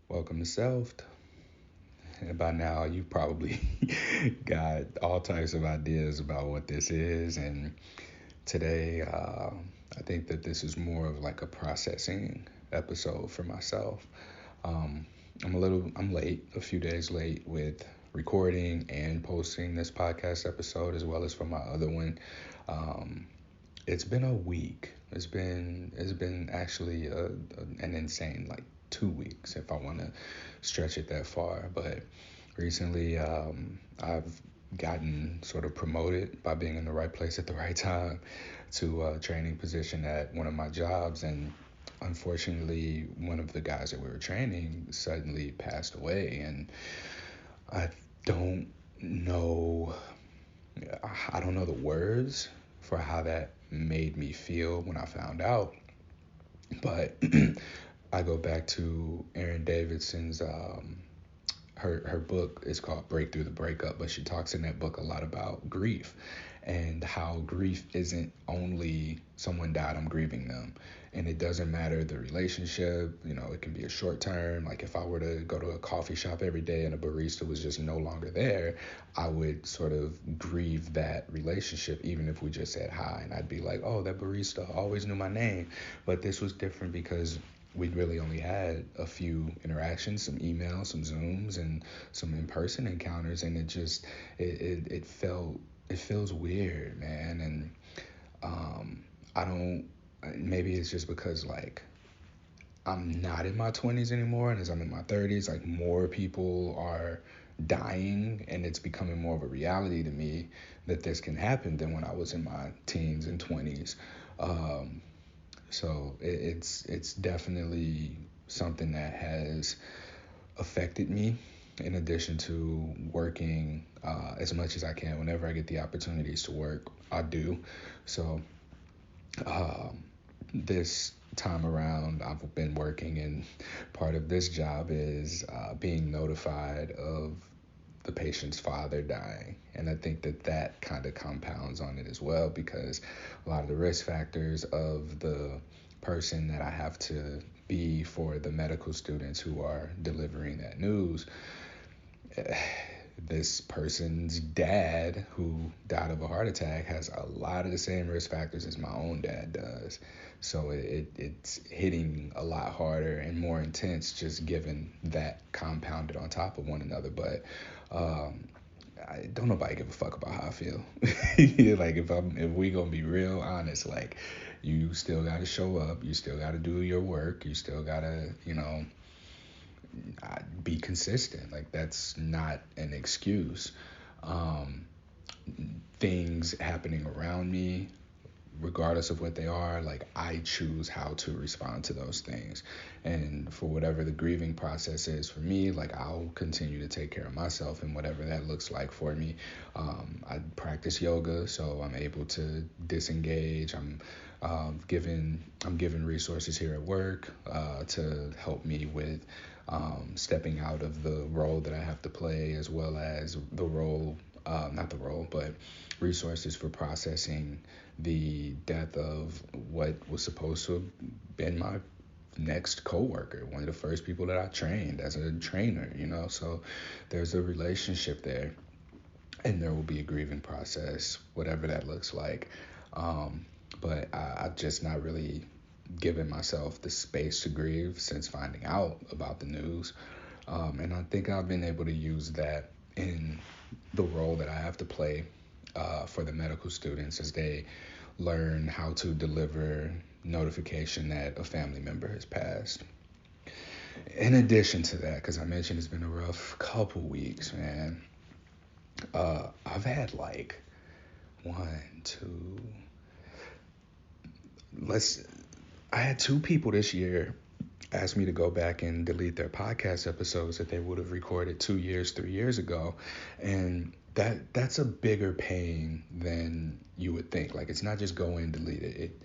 Welcome to Self. And by now, you probably got all types of ideas about what this is. And today, I think that this is more of like a processing episode for myself. Um, I'm late, a few days late with recording and posting this podcast episode as well as for my other one. Um, it's been a week. It's been actually an insane like 2 weeks if I want to stretch it that far. But recently, I've gotten sort of promoted by being in the right place at the right time to a training position at one of my jobs, and unfortunately, one of the guys that we were training suddenly passed away, and I don't know I don't know the words for how that made me feel when I found out, but I go back to Erin Davidson's her book is called Breakthrough the Breakup, but she talks in that book a lot about grief and how grief isn't only someone died, I'm grieving them. And it doesn't matter the relationship, it can be a short term. Like if I were to go to a coffee shop every day and a barista was just no longer there, I would sort of grieve that relationship, even if we just said hi. And I'd be like, oh, that barista always knew my name. But this was different because we really only had a few interactions, some emails, some Zooms, and some in-person encounters, and it feels weird, man. And I don't maybe it's just because like I'm not in my 20s anymore, and as I'm in my 30s, like more people are dying, and it's becoming more of a reality to me that this can happen than when I was in my teens and 20s. Um, so it's definitely something that has affected me. In addition to working as much as I can, whenever I get the opportunities to work, I do. So um, this time around, I've been working, and part of this job is being notified of the patient's father dying. And I think that that kind of compounds on it as well, because a lot of the risk factors of the person that I have to be for the medical students who are delivering that news, this person's dad who died of a heart attack has a lot of the same risk factors as my own dad does. So it's hitting a lot harder and more intense, just given that compounded on top of one another. But um, I don't nobody give a fuck about how I feel. Like if we gonna be real honest, like you still gotta show up, you still gotta do your work, you still gotta, be consistent. Like that's not an excuse. Um, Things happening around me, regardless of what they are, like I choose how to respond to those things. And for whatever the grieving process is for me, like I'll continue to take care of myself and whatever that looks like for me. I practice yoga, so I'm able to disengage. I'm given resources here at work to help me with stepping out of the role that I have to play, as well as the role, not the role, but resources for processing the death of what was supposed to have been my next coworker, one of the first people that I trained as a trainer, So there's a relationship there, and there will be a grieving process, whatever that looks like. But I've just not really given myself the space to grieve since finding out about the news. And I think I've been able to use that in the role that I have to play for the medical students as they learn how to deliver notification that a family member has passed. In addition to that, because I mentioned it's been a rough couple weeks, man, I've had like one, two, let's, I had two people this year ask me to go back and delete their podcast episodes that they would have recorded 2 years, 3 years ago. And that's a bigger pain than you would think. Like it's not just go and delete it.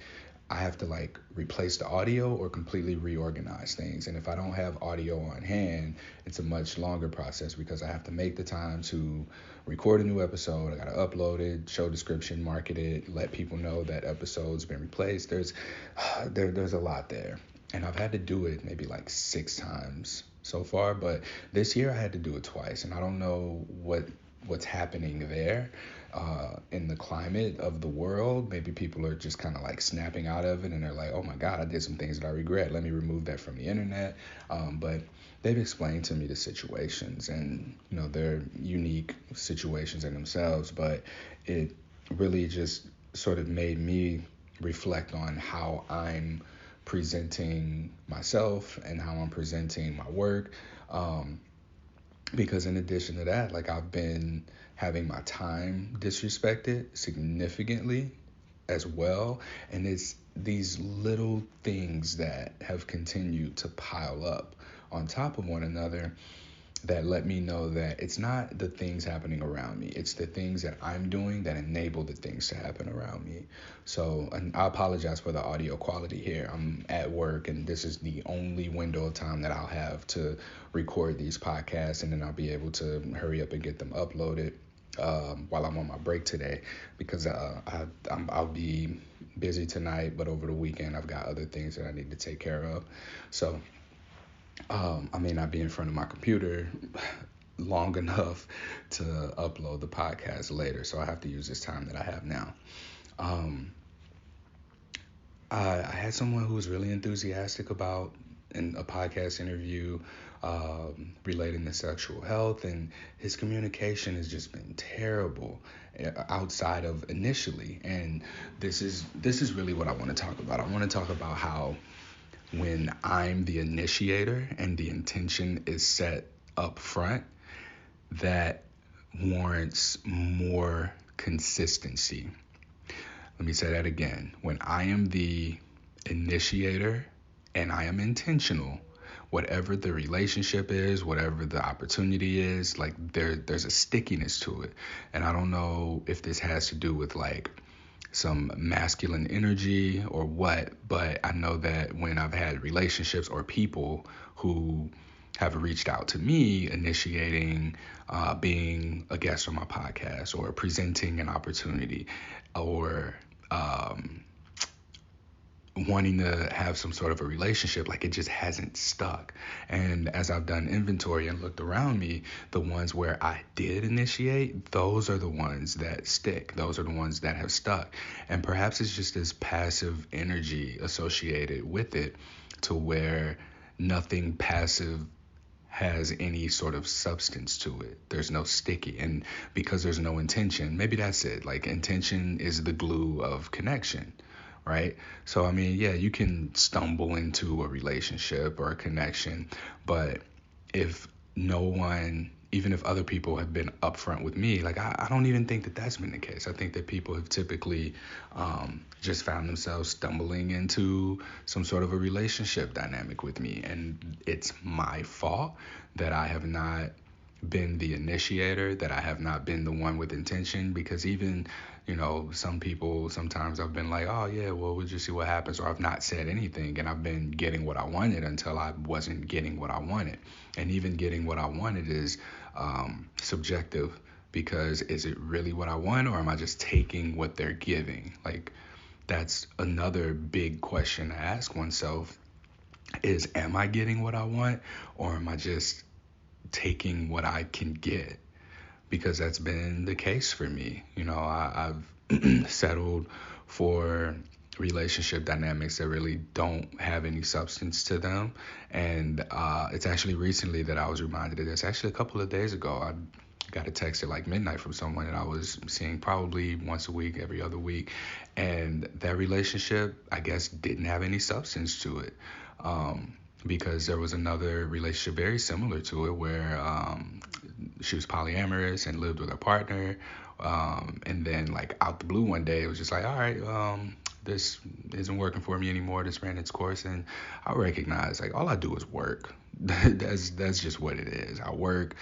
I have to like replace the audio or completely reorganize things. And if I don't have audio on hand, it's a much longer process because I have to make the time to record a new episode. I got to upload it, show description, market it, let people know that episode's been replaced. There's a lot there. And I've had to do it maybe like 6 times so far, but this year I had to do it twice, and I don't know what's happening there in the climate of the world. Maybe people are just kind of like snapping out of it, and they're like, "Oh my God, I did some things that I regret. Let me remove that from the internet." But they've explained to me the situations, and they're unique situations in themselves, but it really just sort of made me reflect on how I'm presenting myself and how I'm presenting my work. Um, because in addition to that, like I've been having my time disrespected significantly as well. And it's these little things that have continued to pile up on top of one another that let me know that it's not the things happening around me. It's the things that I'm doing that enable the things to happen around me. So, and I apologize for the audio quality here. I'm at work, and this is the only window of time that I'll have to record these podcasts, and then I'll be able to hurry up and get them uploaded while I'm on my break today, because I'll be busy tonight, but over the weekend I've got other things that I need to take care of. So I may not be in front of my computer long enough to upload the podcast later, so I have to use this time that I have now. Um, I had someone who was really enthusiastic about in a podcast interview relating to sexual health, and his communication has just been terrible outside of initially. And this is really what I want to talk about. I want to talk about how when I'm the initiator and the intention is set up front, that warrants more consistency. Let me say that again. When I am the initiator and I am intentional, whatever the relationship is, whatever the opportunity is, like there's a stickiness to it. And I don't know if this has to do with like some masculine energy or what, but I know that when I've had relationships or people who have reached out to me initiating being a guest on my podcast or presenting an opportunity or wanting to have some sort of a relationship, like it just hasn't stuck. And as I've done inventory and looked around me, the ones where I did initiate, those are the ones that stick. Those are the ones that have stuck. And perhaps it's just this passive energy associated with it, to where nothing passive has any sort of substance to it. There's no sticky. And because there's no intention, maybe that's it. Like intention is the glue of connection, right? So, I mean, yeah, you can stumble into a relationship or a connection, but if no one, even if other people have been upfront with me, like I don't even think that that's been the case. I think that people have typically just found themselves stumbling into some sort of a relationship dynamic with me. And it's my fault that I have not been the initiator, that I have not been the one with intention, because even, some people, sometimes I've been like, oh yeah, well, we'll just see what happens, or I've not said anything and I've been getting what I wanted until I wasn't getting what I wanted. And even getting what I wanted is subjective, because is it really what I want, or am I just taking what they're giving? Like, that's another big question to ask oneself is, am I getting what I want, or am I just taking what I can get? Because that's been the case for me. I've settled for relationship dynamics that really don't have any substance to them. And it's actually recently that I was reminded of this. Actually, a couple of days ago, I got a text at like midnight from someone that I was seeing probably once a week, every other week. And that relationship, I guess, didn't have any substance to it. Because there was another relationship very similar to it where she was polyamorous and lived with her partner. And then like out the blue one day, it was just like, all right, this isn't working for me anymore. This ran its course. And I recognize like all I do is work. That's just what it is. I work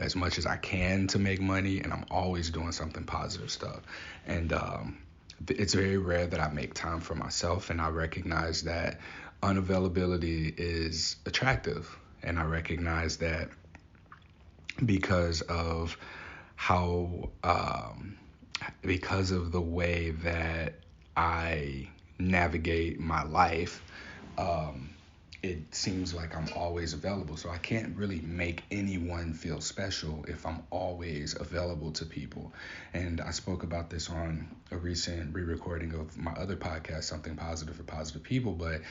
as much as I can to make money, and I'm always doing something positive stuff. And it's very rare that I make time for myself, and I recognize that unavailability is attractive. And I recognize that because of how, because of the way that I navigate my life, um, it seems like I'm always available. So I can't really make anyone feel special if I'm always available to people. And I spoke about this on a recent re-recording of my other podcast, Something Positive for Positive People, but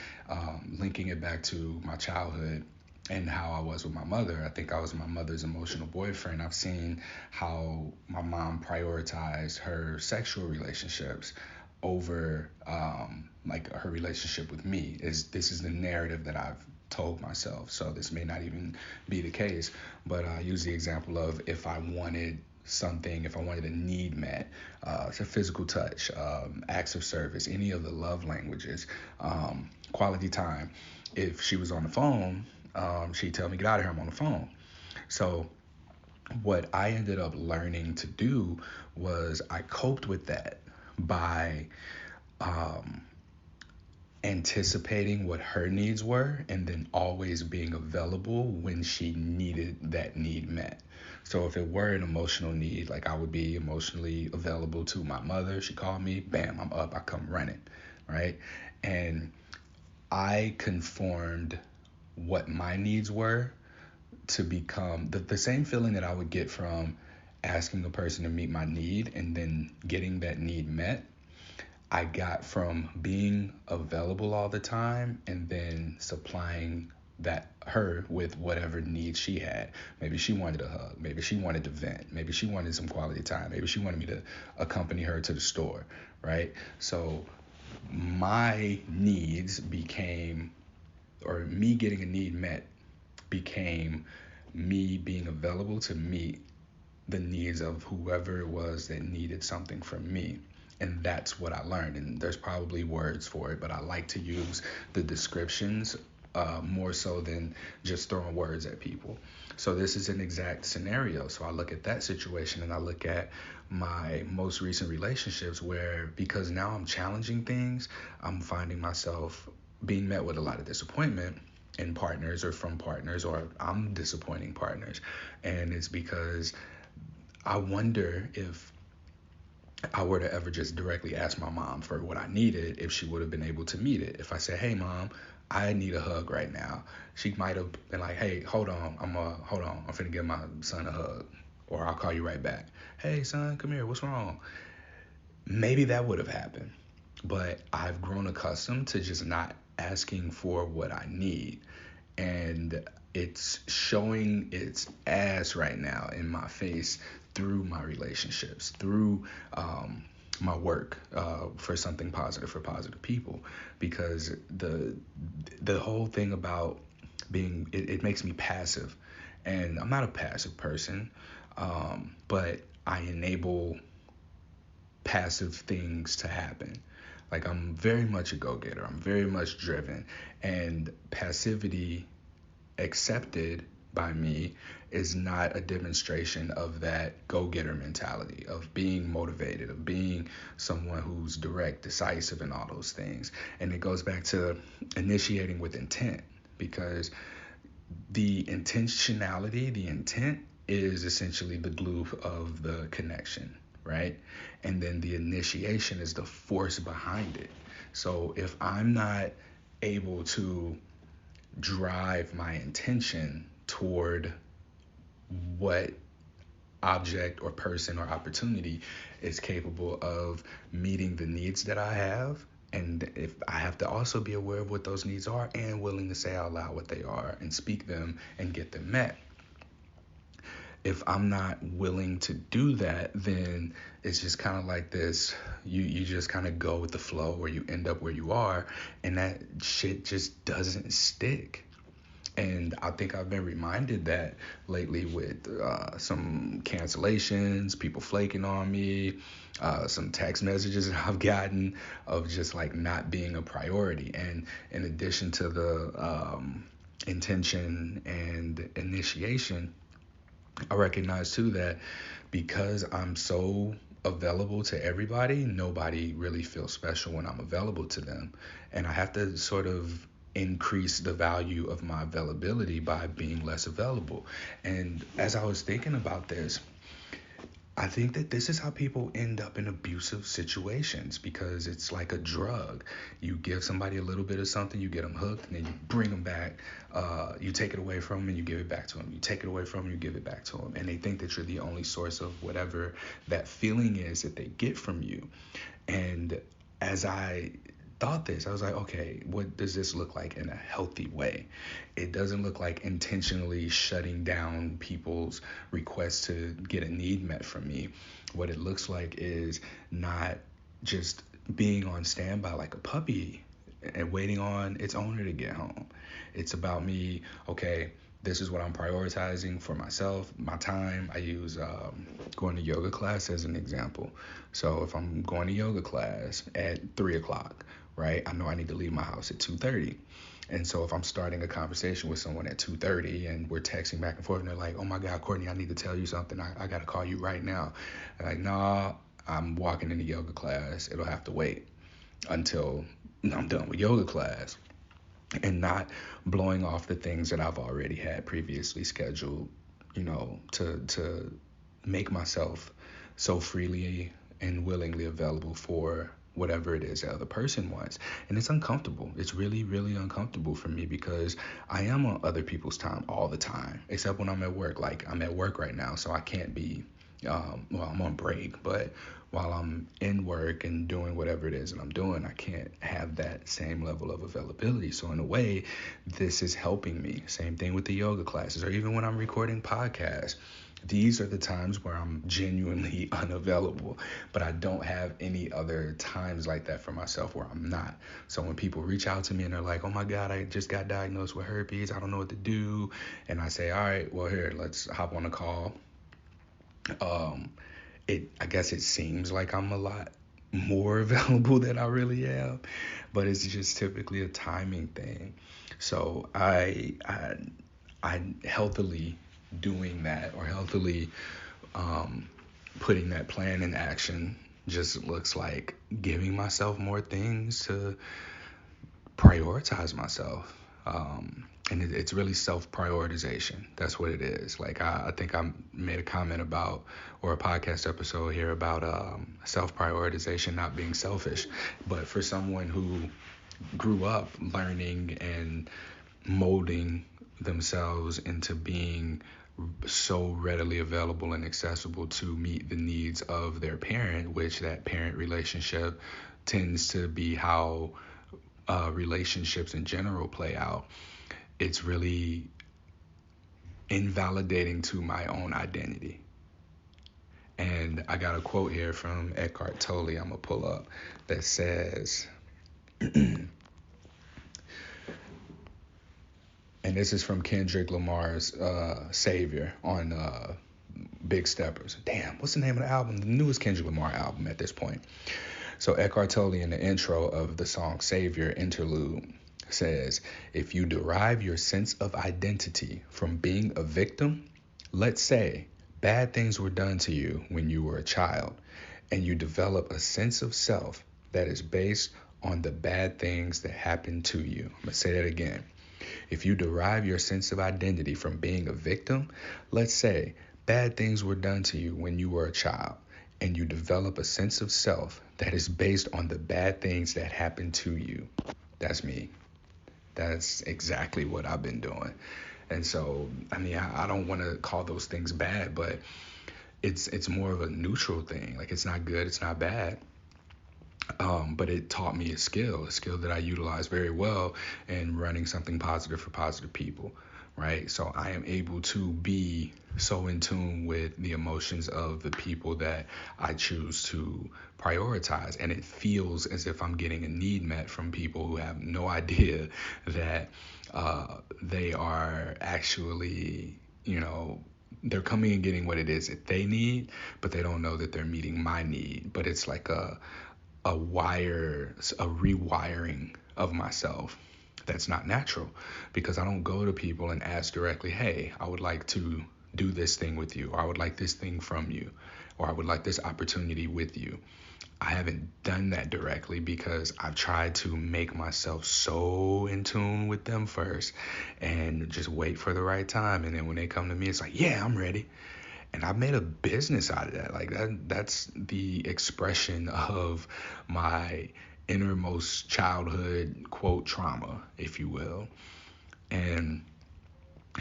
linking it back to my childhood and how I was with my mother. I think I was my mother's emotional boyfriend. I've seen how my mom prioritized her sexual relationships over like her relationship with me. This is the narrative that I've told myself. So this may not even be the case, but I use the example of if I wanted something, if I wanted a need met, it's a physical touch, acts of service, any of the love languages, quality time. If she was on the phone, she'd tell me, get out of here, I'm on the phone. So what I ended up learning to do was I coped with that by um, anticipating what her needs were and then always being available when she needed that need met. So if it were an emotional need, like I would be emotionally available to my mother. She called me, bam, I'm up, I come running, right? And I conformed what my needs were to become the same feeling that I would get from asking a person to meet my need and then getting that need met. I got from being available all the time and then supplying that her with whatever needs she had. Maybe she wanted a hug, maybe she wanted to vent, maybe she wanted some quality time, maybe she wanted me to accompany her to the store, right? So my needs became, or me getting a need met became me being available to meet the needs of whoever it was that needed something from me. And that's what I learned. And there's probably words for it, but I like to use the descriptions more so than just throwing words at people. So this is an exact scenario. So I look at that situation and I look at my most recent relationships where, because now I'm challenging things, I'm finding myself being met with a lot of disappointment in partners or from partners, or I'm disappointing partners. And it's because I wonder if I were to ever just directly ask my mom for what I needed, if she would have been able to meet it. If I said, "Hey, mom, I need a hug right now," she might have been like, "Hey, hold on, I'm finna give my son a hug, or I'll call you right back. Hey, son, come here. What's wrong?" Maybe that would have happened, but I've grown accustomed to just not asking for what I need, and it's showing its ass right now in my face through my relationships, through my work for something positive for positive people, because the whole thing about being it makes me passive, and I'm not a passive person, but I enable passive things to happen. Like I'm very much a go-getter. I'm very much driven, and passivity accepted by me is not a demonstration of that go-getter mentality, of being motivated, of being someone who's direct, decisive, and all those things. And it goes back to initiating with intent, because the intentionality, the intent is essentially the glue of the connection, right? And then the initiation is the force behind it. So if I'm not able to drive my intention toward what object or person or opportunity is capable of meeting the needs that I have, and if I have to also be aware of what those needs are and willing to say out loud what they are and speak them and get them met. If I'm not willing to do that, then it's just kind of like this, you just kind of go with the flow, or you end up where you are, and that shit just doesn't stick. And I think I've been reminded that lately with some cancellations, people flaking on me, some text messages that I've gotten of just like not being a priority. And in addition to the intention and initiation, I recognize too that because I'm so available to everybody, nobody really feels special when I'm available to them. And I have to sort of increase the value of my availability by being less available. And as I was thinking about this, I think that this is how people end up in abusive situations because it's like a drug. You give somebody a little bit of something, you get them hooked, and then you bring them back. You take it away from them and you give it back to them. You take it away from them, you give it back to them. And they think that you're the only source of whatever that feeling is that they get from you. And as I thought this, I was like, okay, what does this look like in a healthy way? It doesn't look like intentionally shutting down people's requests to get a need met from me. What it looks like is not just being on standby like a puppy and waiting on its owner to get home. It's about me, okay, this is what I'm prioritizing for myself, my time. I use going to yoga class as an example. So if I'm going to yoga class at 3 o'clock, right, I know I need to leave my house at 2:30. And so if I'm starting a conversation with someone at 2:30 and we're texting back and forth and they're like, oh my God, Courtney, I need to tell you something. I got to call you right now. I'm like, nah, I'm walking into yoga class. It'll have to wait until I'm done with yoga class, and not blowing off the things that I've already had previously scheduled, to make myself so freely and willingly available for whatever it is the other person wants. And it's uncomfortable. It's really, really uncomfortable for me because I am on other people's time all the time, except when I'm at work. Like I'm at work right now, so I can't be, I'm on break, but while I'm in work and doing whatever it is that I'm doing, I can't have that same level of availability. So in a way, this is helping me. Same thing with the yoga classes, or even when I'm recording podcasts. These are the times where I'm genuinely unavailable, but I don't have any other times like that for myself where I'm not. So when people reach out to me and they're like, oh my God, I just got diagnosed with herpes, I don't know what to do. And I say, all right, well, here, let's hop on a call. I guess it seems like I'm a lot more available than I really am, but it's just typically a timing thing. So I healthily doing that, or healthily putting that plan in action, just looks like giving myself more things to prioritize myself. And it's really self-prioritization. That's what it is. Like I think I made a comment about, or a podcast episode here about self-prioritization not being selfish. But for someone who grew up learning and molding themselves into being so readily available and accessible to meet the needs of their parent, which that parent relationship tends to be how relationships in general play out, it's really invalidating to my own identity. And I got a quote here from Eckhart Tolle I'm going to pull up that says, and this is from Kendrick Lamar's Savior on Big Steppers. Damn, what's the name of the album? The newest Kendrick Lamar album at this point. So Eckhart Tolle in the intro of the song Savior interlude says, if you derive your sense of identity from being a victim, let's say bad things were done to you when you were a child, and you develop a sense of self that is based on the bad things that happened to you. I'm going to say that again. If you derive your sense of identity from being a victim, let's say bad things were done to you when you were a child, and you develop a sense of self that is based on the bad things that happened to you. That's me. That's exactly what I've been doing. And so, I mean, I don't want to call those things bad, but it's more of a neutral thing. Like, it's not good, it's not bad. But it taught me a skill that I utilize very well in running something positive for positive people, right? So I am able to be so in tune with the emotions of the people that I choose to prioritize. And it feels as if I'm getting a need met from people who have no idea that they are actually, they're coming and getting what it is that they need, but they don't know that they're meeting my need. But it's like a rewiring of myself that's not natural, because I don't go to people and ask directly, hey, I would like to do this thing with you, or I would like this thing from you, or I would like this opportunity with you. I haven't done that directly because I've tried to make myself so in tune with them first and just wait for the right time. And then when they come to me, it's like, yeah, I'm ready. And I made a business out of that. Like that's the expression of my innermost childhood, quote, trauma, if you will. And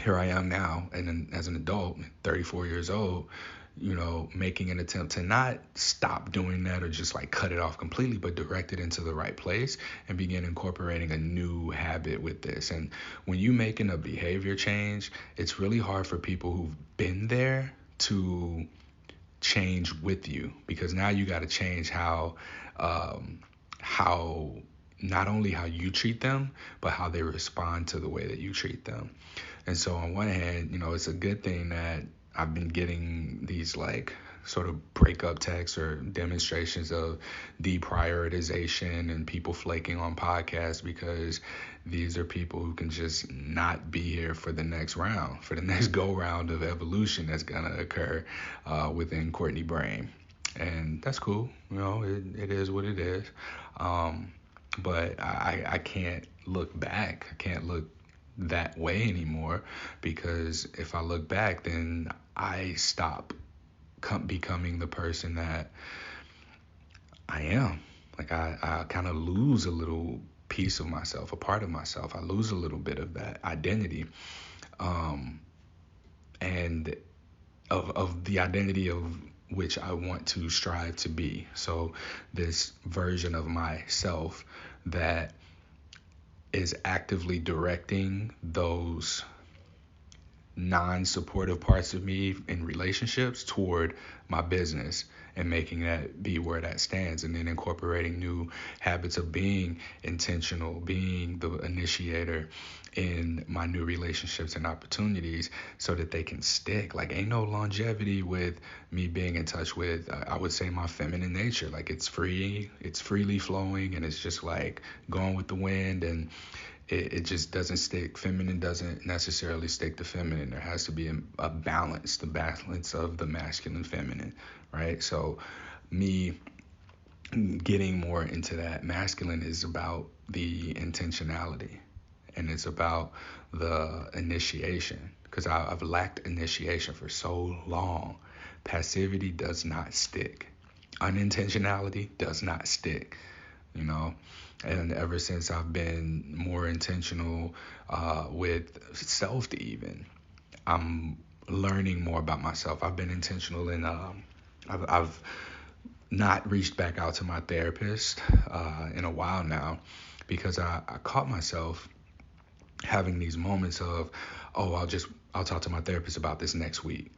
here I am now, and then as an adult, 34 years old, making an attempt to not stop doing that or just like cut it off completely, but direct it into the right place and begin incorporating a new habit with this. And when you making a behavior change, it's really hard for people who've been there to change with you, because now you got to change how not only how you treat them, but how they respond to the way that you treat them. And so on one hand, it's a good thing that I've been getting these like sort of breakup texts or demonstrations of deprioritization and people flaking on podcasts, because these are people who can just not be here for the next round, for the next go round of evolution that's going to occur within Courtney Brain. And that's cool. It is what it is. But I can't look back. I can't look that way anymore, because if I look back, then I stop becoming the person that I am. Like I kind of lose a little piece of myself, a part of myself. I lose a little bit of that identity, and of the identity of which I want to strive to be. So this version of myself that is actively directing those non-supportive parts of me in relationships toward my business, and making that be where that stands, and then incorporating new habits of being intentional, being the initiator in my new relationships and opportunities, so that they can stick. Like, ain't no longevity with me being in touch with, I would say, my feminine nature. Like, it's freely flowing, and it's just like going with the wind, and it just doesn't stick. Feminine doesn't necessarily stick to feminine. There has to be a balance, the balance of the masculine, feminine, right? So me getting more into that masculine is about the intentionality, and it's about the initiation, because I've lacked initiation for so long. Passivity does not stick. Unintentionality does not stick, you know. And ever since I've been more intentional with self, even, I'm learning more about myself. I've been intentional in, I've not reached back out to my therapist in a while now, because I caught myself having these moments of, oh, I'll talk to my therapist about this next week.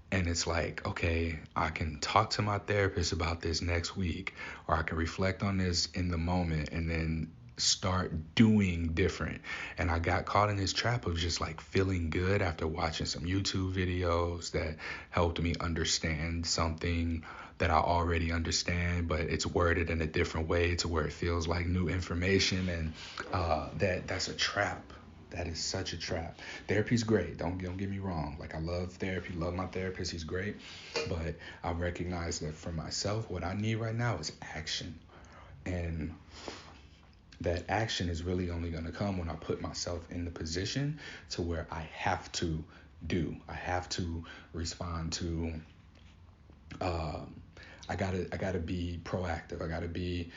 And it's like, okay, I can talk to my therapist about this next week, or I can reflect on this in the moment and then start doing different. And I got caught in this trap of just like feeling good after watching some YouTube videos that helped me understand something that I already understand, but it's worded in a different way to where it feels like new information. And that's a trap. That is such a trap. Therapy's great. Don't get me wrong. Like, I love therapy, love my therapist. He's great. But I recognize that for myself, what I need right now is action. And that action is really only going to come when I put myself in the position to where I have to do. I have to respond to. I gotta be proactive. I gotta be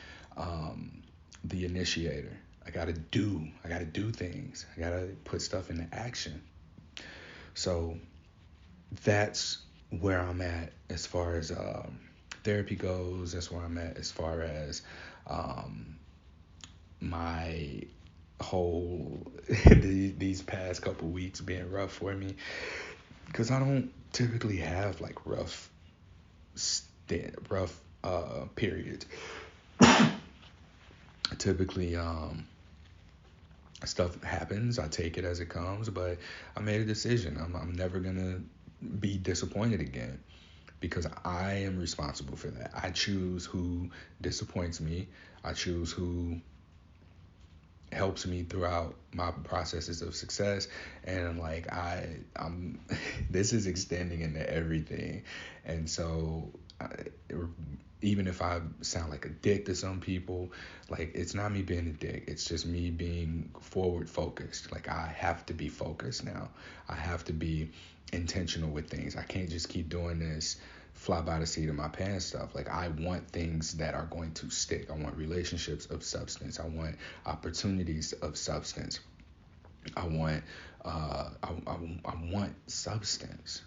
the initiator. I gotta do things. I gotta put stuff into action. So that's where I'm at as far as therapy goes. That's where I'm at as far as my whole these past couple weeks being rough for me, because I don't typically have like rough periods. Typically, stuff happens. I take it as it comes, but I made a decision. I'm never gonna be disappointed again, because I am responsible for that. I choose who disappoints me. I choose who helps me throughout my processes of success. And like I'm this is extending into everything. And so even if I sound like a dick to some people, like it's not me being a dick. It's just me being forward focused. Like I have to be focused now. I have to be intentional with things. I can't just keep doing this fly by the seat of my pants stuff. Like I want things that are going to stick. I want relationships of substance. I want opportunities of substance. I want I want substance.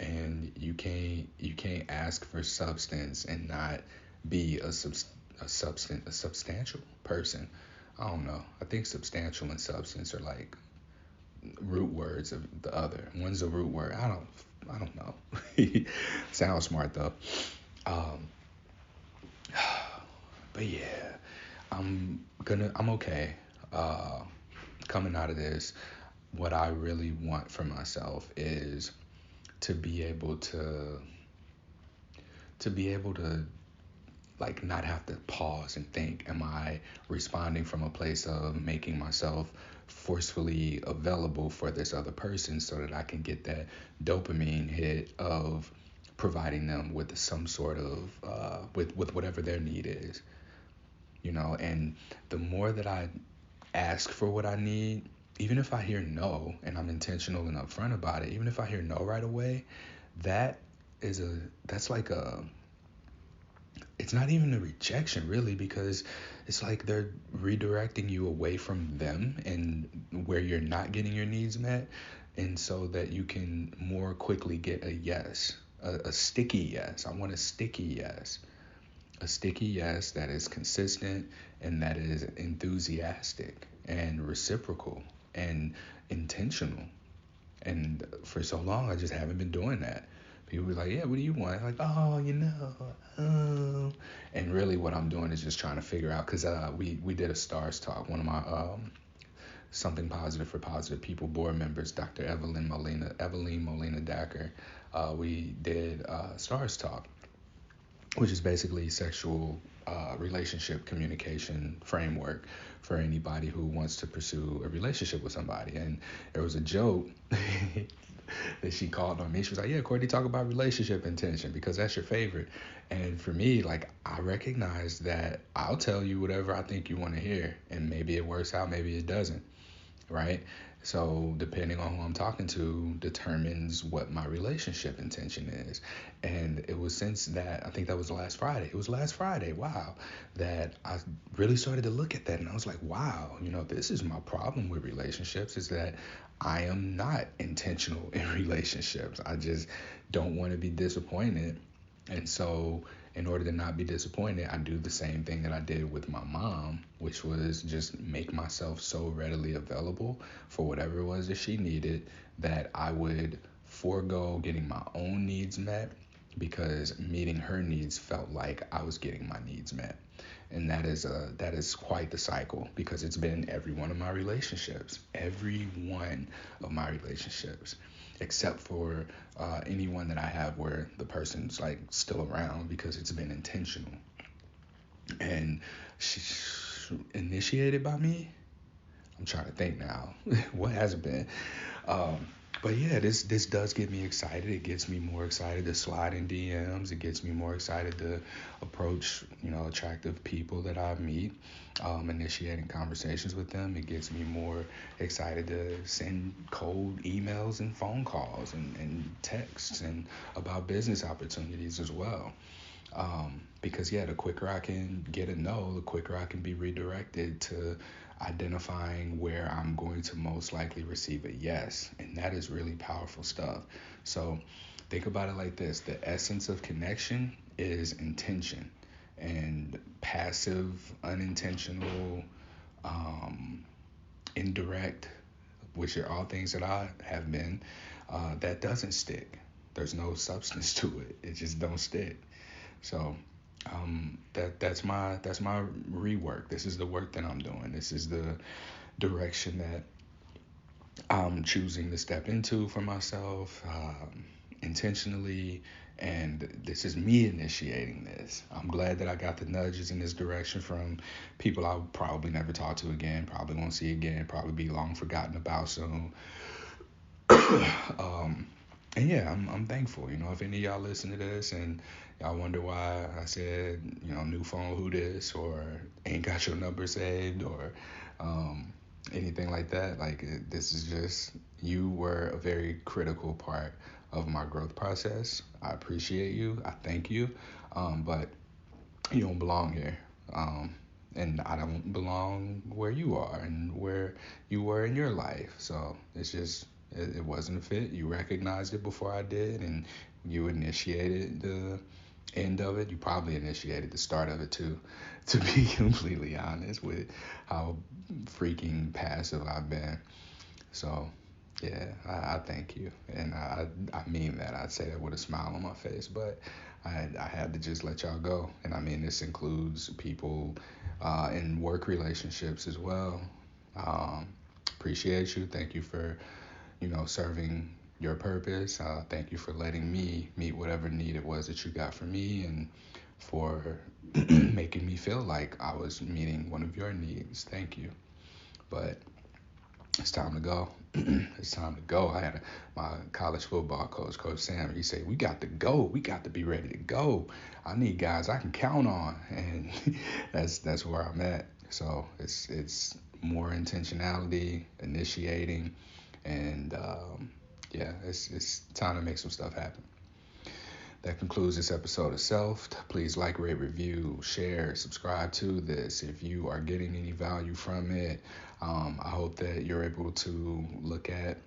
And you can't ask for substance and not be a substantial person. I don't know. I think substantial and substance are like root words of the other. One's a root word. I don't know. Sounds smart though. Um, but yeah, I'm okay. Uh, Coming out of this, what I really want for myself is to be able to like not have to pause and think, am I responding from a place of making myself forcefully available for this other person so that I can get that dopamine hit of providing them with some sort of with whatever their need is, and the more that I ask for what I need, even if I hear no and I'm intentional and upfront about it, even if I hear no right away, that is a that's like a it's not even a rejection really, because it's like they're redirecting you away from them and where you're not getting your needs met, and so that you can more quickly get a yes, a sticky yes. I want a sticky yes. A sticky yes that is consistent and that is enthusiastic and reciprocal and intentional. And for so long, I just haven't been doing that. People be like, yeah, what do you want? Like, oh, and really what I'm doing is just trying to figure out, because we did a stars talk. One of my something positive for positive people board members, Dr. Evelyn Molina Dacker, we did stars talk, which is basically sexual relationship communication framework for anybody who wants to pursue a relationship with somebody. And there was a joke that she called on me. She was like, yeah, Courtney, talk about relationship intention because that's your favorite. And for me, like, I recognize that I'll tell you whatever I think you want to hear, and maybe it works out, maybe it doesn't, right? So depending on who I'm talking to determines what my relationship intention is. And it was since that, I think that was last Friday. It was last Friday, wow, that I really started to look at that, and I was like, wow, this is my problem with relationships, is that I am not intentional in relationships. I just don't want to be disappointed. And so in order to not be disappointed, I do the same thing that I did with my mom, which was just make myself so readily available for whatever it was that she needed that I would forego getting my own needs met, because meeting her needs felt like I was getting my needs met. And that is quite the cycle, because it's been every one of my relationships, except for anyone that I have where the person's like still around, because it's been intentional and she's initiated by me. I'm trying to think now. What has it been? Um, but yeah, this does get me excited. It gets me more excited to slide in DMs. It gets me more excited to approach, attractive people that I meet, initiating conversations with them. It gets me more excited to send cold emails and phone calls and texts and about business opportunities as well. Because yeah, the quicker I can get a no, the quicker I can be redirected to identifying where I'm going to most likely receive a yes. And that is really powerful stuff. So think about it like this: the essence of connection is intention, and passive, unintentional, um, indirect, which are all things that I have been, that doesn't stick. There's no substance to it. It just don't stick. So that's my rework. This is the work that I'm doing. This is the direction that I'm choosing to step into for myself, intentionally. And this is me initiating this. I'm glad that I got the nudges in this direction from people I'll probably never talk to again, probably won't see again, probably be long forgotten about soon. um, And yeah, I'm thankful. If any of y'all listen to this and y'all wonder why I said, new phone, who this, or ain't got your number saved, or um, anything like that, like this is just, you were a very critical part of my growth process. I appreciate you. I thank you. But you don't belong here. Um, and I don't belong where you are and where you were in your life. So it's just, it wasn't a fit. You recognized it before I did, and you initiated the end of it. You probably initiated the start of it too, to be completely honest with how freaking passive I've been. So yeah, I thank you, and I mean that. I'd say that with a smile on my face, but I had to just let y'all go, and I mean this includes people in work relationships as well. Um, Appreciate you. Thank you for serving your purpose. Thank you for letting me meet whatever need it was that you got for me, and for making me feel like I was meeting one of your needs. Thank you. But it's time to go. It's time to go. I had my college football coach, Coach Sam. He said, "We got to go. We got to be ready to go. I need guys I can count on," and that's where I'm at. So it's more intentionality, initiating, and yeah, it's time to make some stuff happen. That concludes this episode of Self. Please like, rate, review, share, subscribe to this if you are getting any value from it. I hope that you're able to look at,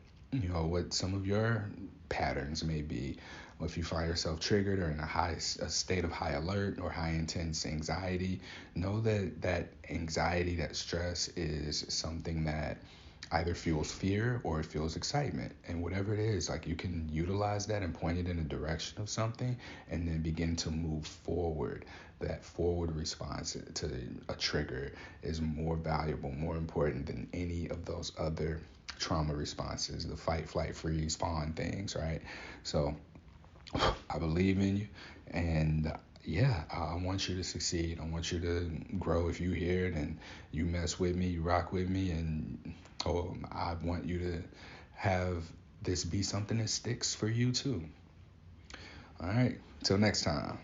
what some of your patterns may be. If you find yourself triggered or in a state of high alert or high intense anxiety, know that that anxiety, that stress is something that either fuels fear or it fuels excitement. And whatever it is, like, you can utilize that and point it in a direction of something, and then begin to move forward. That forward response to a trigger is more valuable, more important than any of those other trauma responses, the fight, flight, freeze, fawn things, right? So I believe in you, and yeah, I want you to succeed. I want you to grow. If you hear it and you mess with me, you rock with me, and I want you to have this be something that sticks for you too. All right, till next time.